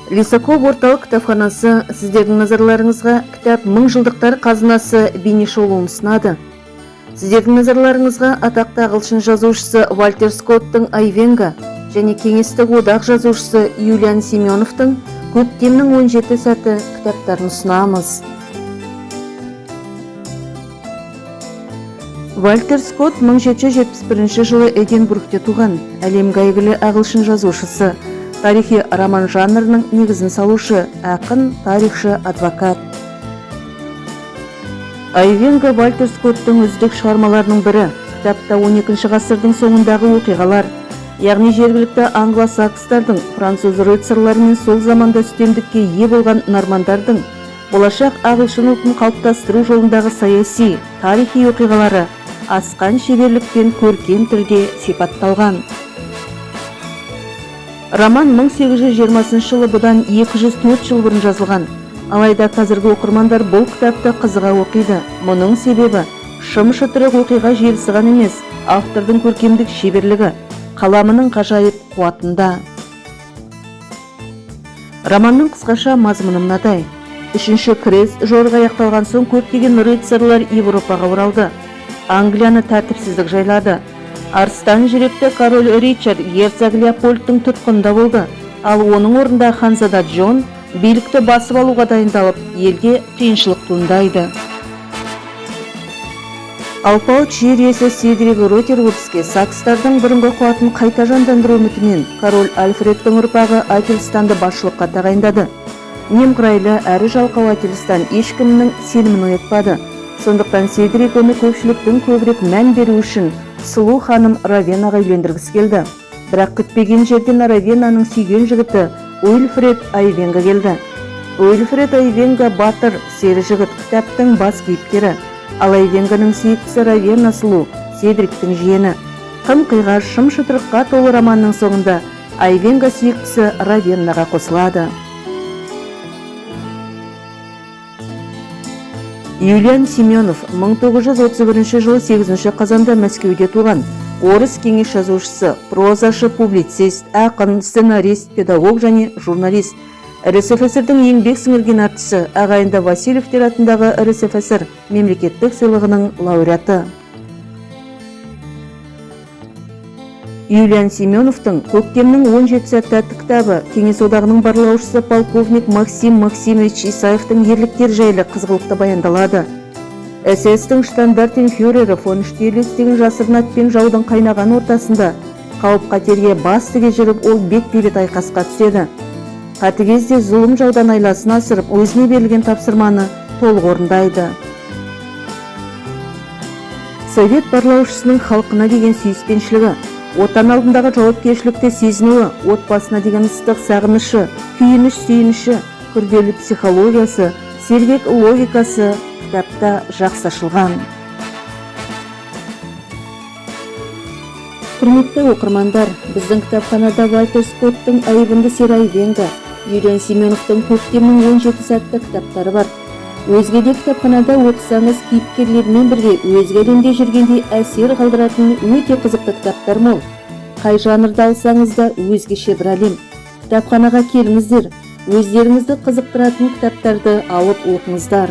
Лисаков орталық кітапханасы сіздердің назарларыңызға кітап «Мың жылдықтар қазынасы» бейнешолуын ұсынады. Сіздердің назарларыңызға атақты ағылшын жазушысы Вальтер Скоттың «Айвенго» және кеңестік одақ жазушысы Юлиан Семеновтың «Көктемнің 17 сәті» кітаптарын ұсынамыз. Вальтер Скотт 1771 жылы Эдинбургте туған, әлемге әйгілі ағылшын жазушысы, тарихи роман жанрының негізін салушы, ақын, тарихшы, адвокат. «Айвенго» Вальтер Скотттың үздік шығармаларының бірі. Кітапта 12 ғасырдың соңындағы оқиғалар, яғни жергілікті англосакстардың, француз рыцарлары мен сол заманда үстемдікке ие болған нормандардың болашақ ағылшын ұлтын қалыптастыру жолындағы саяси, тарихи оқиғалары асқан шеберлікпен көркем тілде сипатталған. Роман 1820 жылы, бұдан 204 жыл бұрын жазылған. Алайда қазіргі оқырмандар бұл кітапты қызыға оқиды. Мұның себебі шым-шытырық оқиға желісі ғана емес, автордың көркемдік шеберлігі, қаламының ғажайып қуатында. Романның қысқаша мазмұны мынадай. Үшінші крест жорығы аяқталған соң көптеген рыцарлар Европаға оралды. Англияны тәртіпсіздік жайлады. Арыстан жүректі король Ричард герцог Леопольдтың тұтқында болды, ал оның орнында ханзада Джон билікті басып алуға дайындалып, елге қиыншылық туындайды. Алпауыт жер иесі Седрик Ротервудске сакстардың бұрынғы қуатын қайта жандандыру үмітімен король Альфредтің ұрпағы Ательстанды басшылыққа тағайындады. Немқұрайлы әрі жалқау Ательстан ешкімнің сенімін оятпады. Сондықтан Седрик оны көпшіліктің көбірек мән беру үшін сұлу ханым Равенаға үйлендіргісі келді. Бірақ күтпеген жерден Равенаның сүйген жігіті Уильфред Айвенго келді. Уильфред Айвенго батыр, сері жігіт, кітаптың бас кейіпкері. Ал Айвенгоның сүйіктісі Равена сұлу, Седриктің жиені. Қым-қиға, шым-шытырыққа толы романның соңында Айвенго сүйіктісі Равенаға қосылады. Юлиан Семенов 1931 жылы 8 қазанда Мәскеуде туған. Орыс кеңес жазушысы, прозашы, публицист, ақын, сценарист, педагог және журналист. РСФСР-дің еңбек сіңірген артисі, ағайынды Васильевтер атындағы РСФСР мемлекеттік сыйлығының лауреаты. Юлиан Семеновтың «Көктемнің 17 сәті» кітабы кеңес одағының барлаушысы полковник Максим Максимович Исаевтың ерліктер жайлы қызғылықты баяндалады. СС-тің штандартенфюрері фон Штирлиц деген жасырын атпен жаудың қайнаған ортасында қауіп-қатерге бас тіге жүріп, ол бет-бет айқасқа түседі. Қатыгезде зұлым жаудан айласын асырып, өзіне берілген тапсырманы толық орындайды. Совет барлаушысының халқына деген сүйіспеншілігі, отан алдындағы жауапкершілікті сезінуі, отбасына деген ыстық сағынышы, күйініш-сүйініші, күрделі психологиясы, сергек логикасы кітапта жақсы ашылған. Құрметті оқырмандар, біздің кітапханада Вальтер Скотттың «Айбынды сері Айвенго», Юлиан Семеновтың «Көктемнің 17 сәті» кітаптары бар. Өзге де кітапханада оқысаңыз, кейіпкерлермен бірге өзге әлемде жүргендей әсер қалдыратын өте қызықты кітаптар мол. Қай жанрды алсаңыз да өзгеше бір әлем. Кітапханаға келіңіздер, өздеріңізді қызықтыратын кітаптарды алып оқыңыздар.